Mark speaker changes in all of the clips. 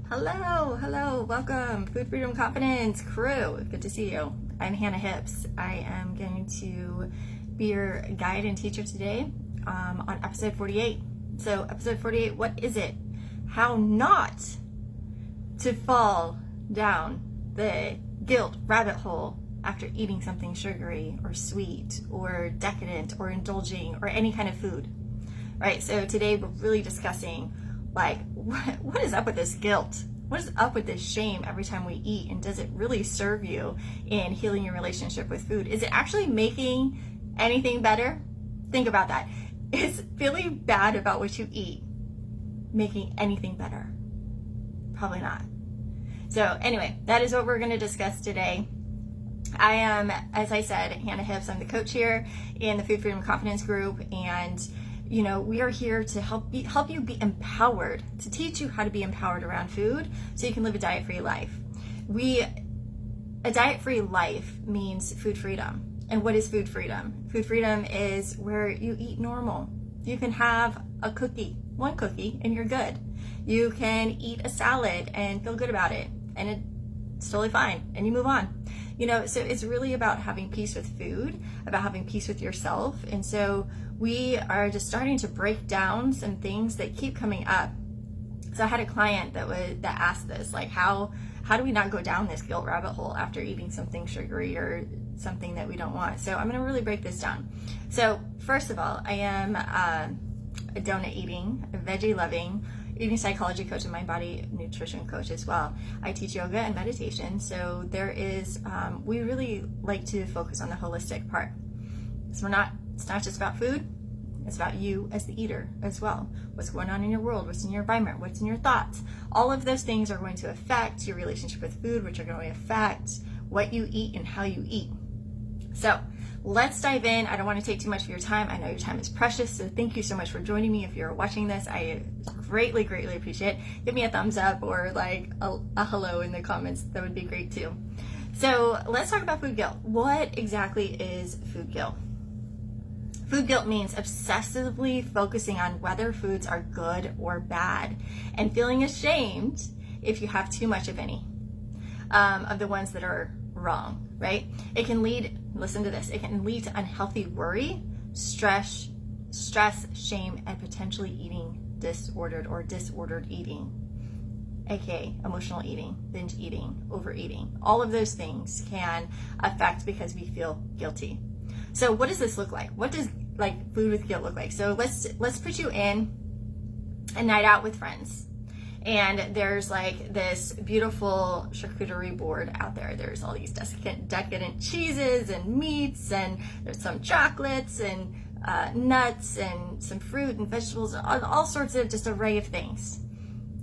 Speaker 1: Hello, welcome, Food Freedom Confidence crew. Good to see you. I'm Hannah Hips. I am going to be your guide and teacher today on episode 48. So, episode 48, what is it? How not to fall down the guilt rabbit hole after eating something sugary or sweet or decadent or indulging or any kind of food, right? So today we're really discussing what is up with this guilt? What is up with this shame every time we eat? And does it really serve you in healing your relationship with food? Is it actually making anything better? Think about that. Is feeling bad about what you eat making anything better? Probably not. So anyway, that is what we're going to discuss today. I am, as I said, Hannah Hips. I'm the coach here in the Food Freedom Confidence group, and we are here to help you be empowered, to teach you how to be empowered around food so you can live a diet-free life. A diet-free life means food freedom. And what is food freedom? Food freedom is where you eat normal. You can have a cookie, one cookie, and you're good. You can eat a salad and feel good about it, and it's totally fine, and you move on. So it's really about having peace with food, about having peace with yourself. And so we are just starting to break down some things that keep coming up. So I had a client that asked this, how do we not go down this guilt rabbit hole after eating something sugary or something that we don't want? So I'm going to really break this down. So first of all, I am a donut eating, a veggie loving, eating psychology coach and mind body nutrition coach as well. I teach yoga and meditation. So there is, we really like to focus on the holistic part. So it's not just about food, it's about you as the eater as well. What's going on in your world, what's in your environment, what's in your thoughts. All of those things are going to affect your relationship with food, which are going to affect what you eat and how you eat. So let's dive in. I don't want to take too much of your time. I know your time is precious, so thank you so much for joining me. If you're watching this, I greatly appreciate it. Give me a thumbs up or a hello in the comments. That would be great too. So let's talk about food guilt. What exactly is food guilt? Food guilt means obsessively focusing on whether foods are good or bad and feeling ashamed if you have too much of any of the ones that are wrong, right? It can lead, listen to this, it can lead to unhealthy worry, stress, shame, and potentially eating disordered eating, aka emotional eating, binge eating, overeating. All of those things can affect because we feel guilty. So what does this look like? What does food with guilt look like? So let's put you in a night out with friends. And there's this beautiful charcuterie board out there. There's all these decadent cheeses and meats, and there's some chocolates and nuts and some fruit and vegetables, all sorts of just array of things.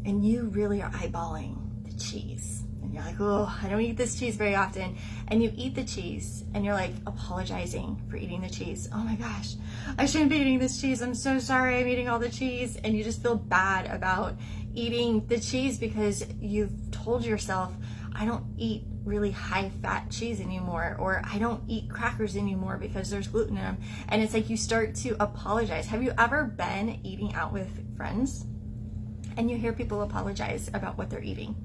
Speaker 1: And you really are eyeballing the cheese. And you're like, oh, I don't eat this cheese very often. And you eat the cheese and you're apologizing for eating the cheese. Oh my gosh, I shouldn't be eating this cheese. I'm so sorry I'm eating all the cheese. And you just feel bad about eating the cheese because you've told yourself, I don't eat really high fat cheese anymore, or I don't eat crackers anymore because there's gluten in them. And it's you start to apologize. Have you ever been eating out with friends and you hear people apologize about what they're eating?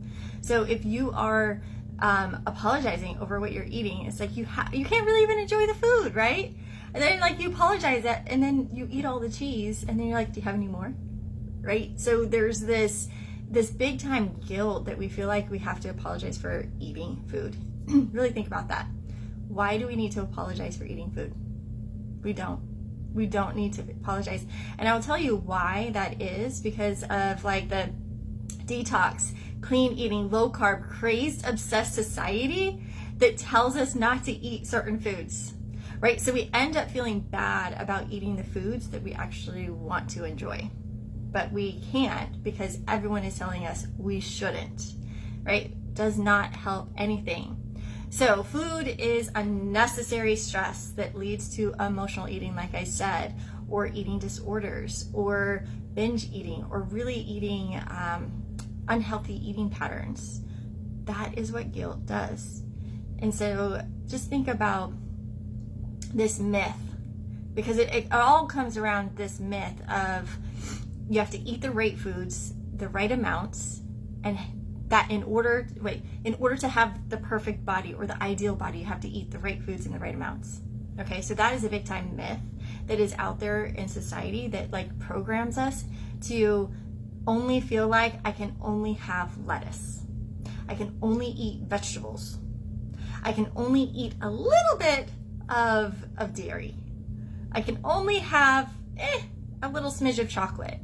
Speaker 1: So if you are apologizing over what you're eating, it's you can't really even enjoy the food, right? And then you apologize and then you eat all the cheese and then you're do you have any more? Right? So there's this big time guilt that we feel we have to apologize for eating food. Really think about that. Why do we need to apologize for eating food? We don't need to apologize. And I'll tell you why that is, because of the detox, clean eating, low carb, crazed, obsessed society that tells us not to eat certain foods, right? So we end up feeling bad about eating the foods that we actually want to enjoy. But we can't because everyone is telling us we shouldn't, right? Does not help anything. So food is unnecessary stress that leads to emotional eating, like I said, or eating disorders, or binge eating, or really eating unhealthy eating patterns. That is what guilt does. And so just think about this myth, because it all comes around this myth of you have to eat the right foods, the right amounts, and that in order to have the perfect body or the ideal body, you have to eat the right foods in the right amounts. Okay, so that is a big time myth that is out there in society that like programs us to only feel like I can only have lettuce. I can only eat vegetables. I can only eat a little bit of dairy. I can only have a little smidge of chocolate.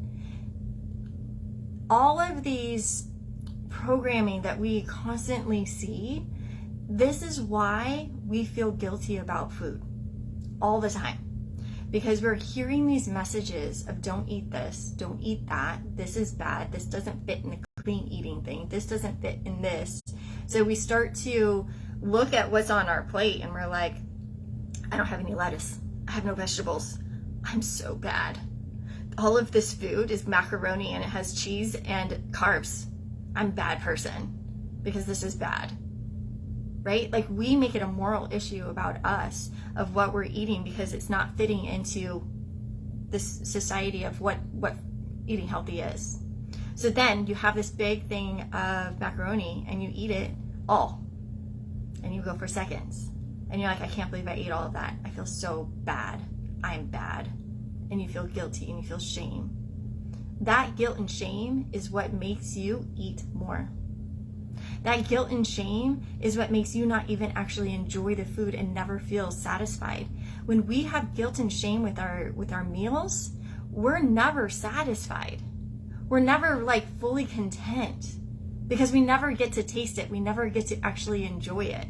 Speaker 1: All of these programming that we constantly see, this is why we feel guilty about food all the time. Because we're hearing these messages of don't eat this, don't eat that, this is bad, this doesn't fit in the clean eating thing, this doesn't fit in this. So we start to look at what's on our plate and we're like, I don't have any lettuce, I have no vegetables, I'm so bad. All of this food is macaroni and it has cheese and carbs. I'm a bad person because this is bad, right? Like we make it a moral issue about us of what we're eating because it's not fitting into this society of what eating healthy is. So then you have this big thing of macaroni and you eat it all and you go for seconds and you're like, I can't believe I ate all of that. I feel so bad. I'm bad. And you feel guilty and you feel shame. That guilt and shame is what makes you eat more. That guilt and shame is what makes you not even actually enjoy the food and never feel satisfied. When we have guilt and shame with our meals, we're never satisfied. We're never like fully content because we never get to taste it. We never get to actually enjoy it.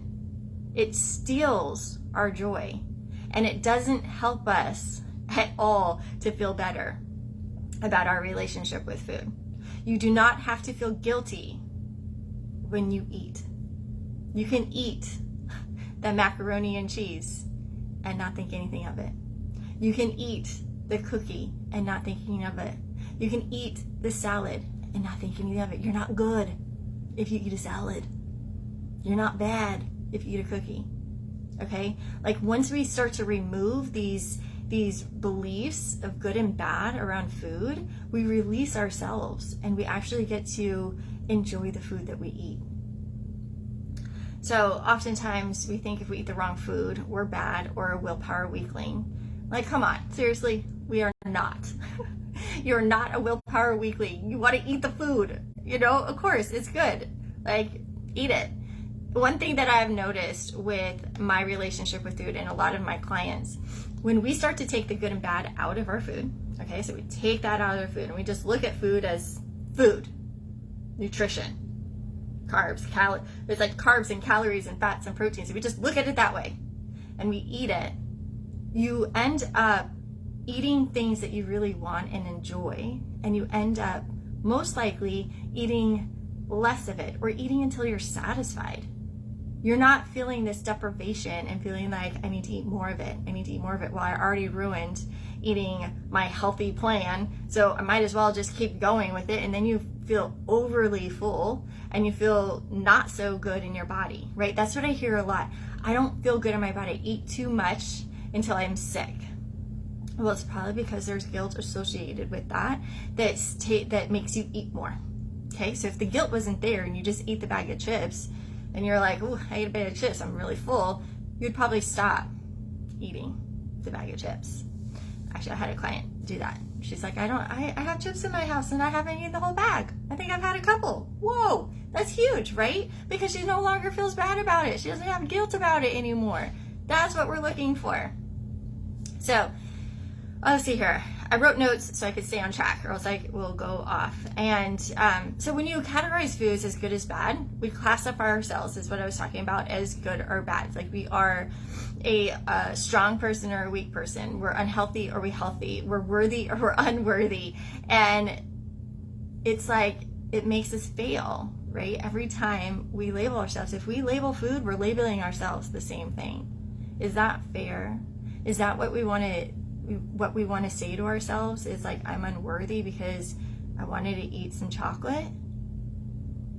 Speaker 1: It steals our joy and it doesn't help us at all to feel better about our relationship with food. You do not have to feel guilty when you eat. You can eat the macaroni and cheese and not think anything of it. You can eat the cookie and not thinking of it. You can eat the salad and not think anything of it. You're not good if you eat a salad. You're not bad if you eat a cookie. Okay? Like once we start to remove these beliefs of good and bad around food, we release ourselves and we actually get to enjoy the food that we eat. So oftentimes we think if we eat the wrong food, we're bad or a willpower weakling. Like, come on, seriously, we are not. You're not a willpower weakling. You want to eat the food, you know, of course, it's good. Like, eat it. One thing that I've noticed with my relationship with food and a lot of my clients, when we start to take the good and bad out of our food, okay, so we take that out of our food and we just look at food as food, nutrition, carbs, it's like carbs and calories and fats and proteins. So we just look at it that way and we eat it. You end up eating things that you really want and enjoy, and you end up most likely eating less of it or eating until you're satisfied. You're not feeling this deprivation and feeling like I need to eat more of it. I need to eat more of it. Well, I already ruined eating my healthy plan, so I might as well just keep going with it. And then you feel overly full and you feel not so good in your body, right? That's what I hear a lot. I don't feel good in my body. I eat too much until I'm sick. Well, it's probably because there's guilt associated with that that makes you eat more. Okay, so if the guilt wasn't there and you just eat the bag of chips and you're like, oh, I ate a bag of chips, I'm really full, you'd probably stop eating the bag of chips. Actually, I had a client do that. She's like, I have chips in my house and I haven't eaten the whole bag. I think I've had a couple. Whoa, that's huge, right? Because she no longer feels bad about it. She doesn't have guilt about it anymore. That's what we're looking for. So, let's see here. I wrote notes so I could stay on track or else I will go off. And so when you categorize foods as good as bad, we classify ourselves, is what I was talking about, as good or bad. Like we are a strong person or a weak person. We're unhealthy or we're healthy. We're worthy or we're unworthy. And it's like it makes us fail, right? Every time we label ourselves. If we label food, we're labeling ourselves the same thing. Is that fair? Is that what we want to say to ourselves? Is like, I'm unworthy because I wanted to eat some chocolate.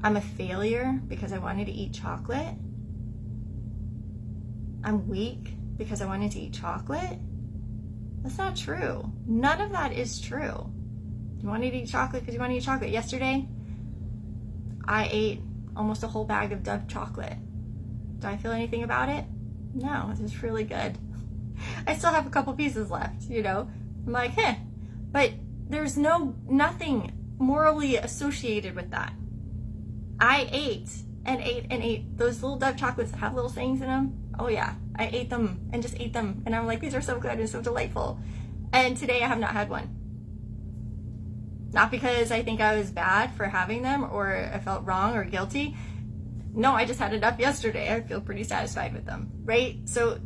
Speaker 1: I'm a failure because I wanted to eat chocolate. I'm weak because I wanted to eat chocolate. That's not true. None of that is true. You wanted to eat chocolate because you want to eat chocolate. Yesterday, I ate almost a whole bag of Dove chocolate. Do I feel anything about it? No, it's really good. I still have a couple pieces left, you know. I'm like, but there's nothing morally associated with that. I ate and ate and ate those little Dove chocolates that have little sayings in them. Oh yeah, I ate them and just ate them, and I'm like, these are so good and so delightful. And today I have not had one. Not because I think I was bad for having them or I felt wrong or guilty. No, I just had enough yesterday. I feel pretty satisfied with them, right? So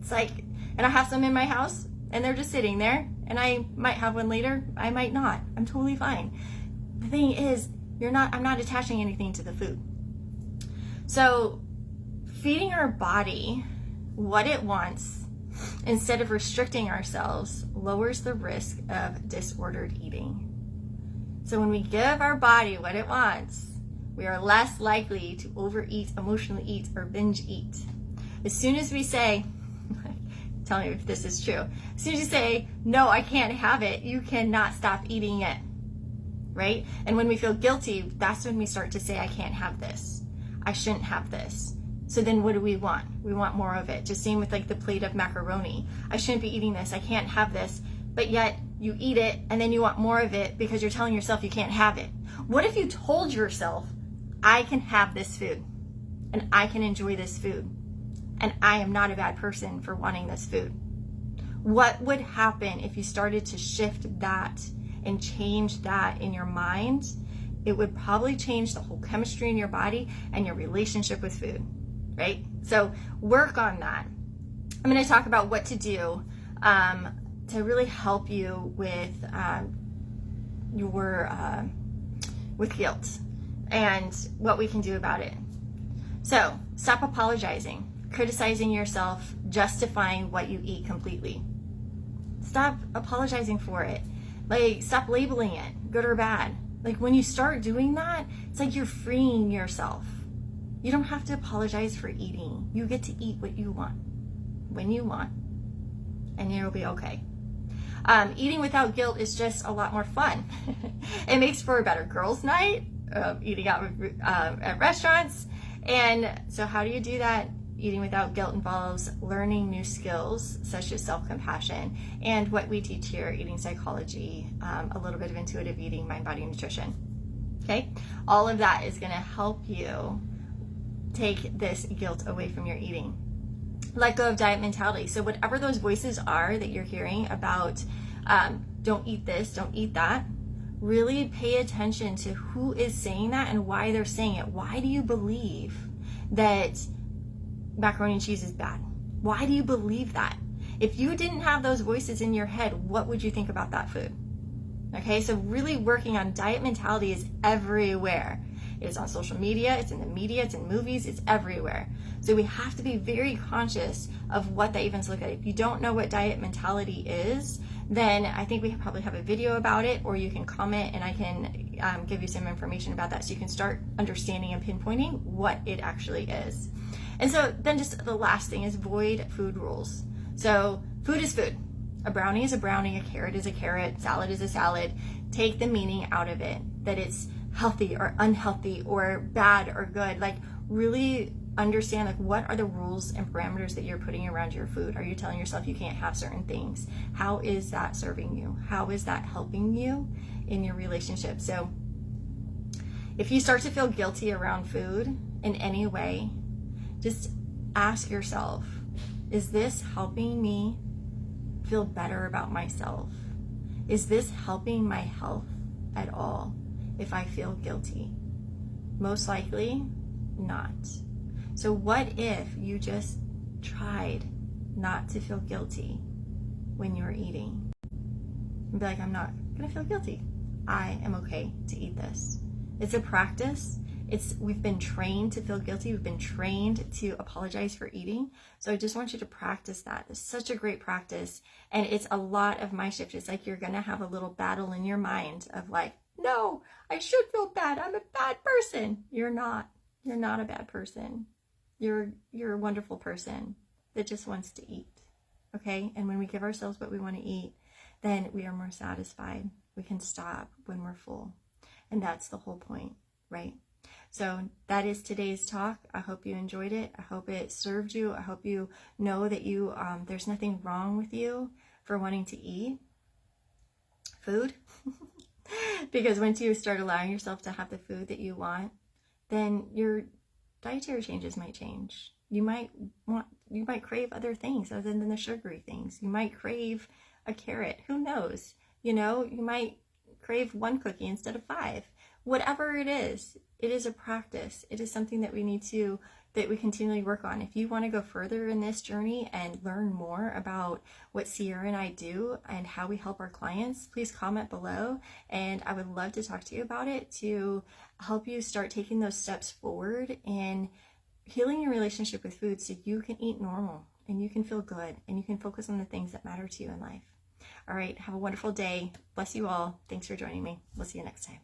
Speaker 1: it's like, and I have some in my house and they're just sitting there, and I might have one later, I might not. I'm totally fine. The thing is, I'm not attaching anything to the food. So feeding our body what it wants instead of restricting ourselves lowers the risk of disordered eating. So when we give our body what it wants, we are less likely to overeat, emotionally eat, or binge eat. As soon as we say, tell me if this is true, as soon as you say, no, I can't have it, you cannot stop eating it, right? And when we feel guilty, that's when we start to say, I can't have this. I shouldn't have this. So then what do we want? We want more of it. Just same with like the plate of macaroni. I shouldn't be eating this. I can't have this. But yet you eat it and then you want more of it because you're telling yourself you can't have it. What if you told yourself, I can have this food and I can enjoy this food and I am not a bad person for wanting this food? What would happen if you started to shift that and change that in your mind? It would probably change the whole chemistry in your body and your relationship with food, right? So work on that. I'm going to talk about what to do to really help you with with guilt and what we can do about it. So stop apologizing, criticizing yourself, justifying what you eat completely. Stop apologizing for it. Like, stop labeling it, good or bad. Like, when you start doing that, it's like you're freeing yourself. You don't have to apologize for eating. You get to eat what you want, when you want, and it'll be okay. Eating without guilt is just a lot more fun. It makes for a better girls' night, eating out at restaurants. And so how do you do that? Eating without guilt involves learning new skills such as self-compassion and what we teach here, eating psychology, a little bit of intuitive eating, mind, body, nutrition. Okay? All of that is going to help you take this guilt away from your eating. Let go of diet mentality. So whatever those voices are that you're hearing about, don't eat this, don't eat that, really pay attention to who is saying that and why they're saying it. Why do you believe that macaroni and cheese is bad? Why do you believe that? If you didn't have those voices in your head, what would you think about that food? Okay, so really working on diet mentality is everywhere. It's on social media, it's in the media, it's in movies, it's everywhere. So we have to be very conscious of what that even looks like. If you don't know what diet mentality is, then I think we probably have a video about it, or you can comment and I can give you some information about that so you can start understanding and pinpointing what it actually is. And so then just the last thing is void food rules. So food is food. A brownie is a brownie, a carrot is a carrot, salad is a salad. Take the meaning out of it, that it's healthy or unhealthy or bad or good. Like, really understand, like, what are the rules and parameters that you're putting around your food? Are you telling yourself you can't have certain things? How is that serving you? How is that helping you in your relationship? So if you start to feel guilty around food in any way, just ask yourself, is this helping me feel better about myself? Is this helping my health at all if I feel guilty? Most likely not. So what if you just tried not to feel guilty when you're eating? And be like, I'm not gonna feel guilty. I am okay to eat this. It's a practice. We've been trained to feel guilty. We've been trained to apologize for eating. So I just want you to practice that. It's such a great practice. And it's a lot of my shift. It's like you're going to have a little battle in your mind of like, no, I should feel bad. I'm a bad person. You're not. You're not a bad person. You're a wonderful person that just wants to eat. Okay? And when we give ourselves what we want to eat, then we are more satisfied. We can stop when we're full. And that's the whole point, right? So that is today's talk. I hope you enjoyed it. I hope it served you. I hope you know that there's nothing wrong with you for wanting to eat food. Because once you start allowing yourself to have the food that you want, then your dietary changes might change. You might crave other things other than the sugary things. You might crave a carrot. Who knows? You might crave one cookie instead of 5. Whatever it is a practice. It is something that we continually work on. If you want to go further in this journey and learn more about what Sierra and I do and how we help our clients, please comment below, and I would love to talk to you about it to help you start taking those steps forward in healing your relationship with food so you can eat normal and you can feel good and you can focus on the things that matter to you in life. All right, have a wonderful day. Bless you all. Thanks for joining me. We'll see you next time.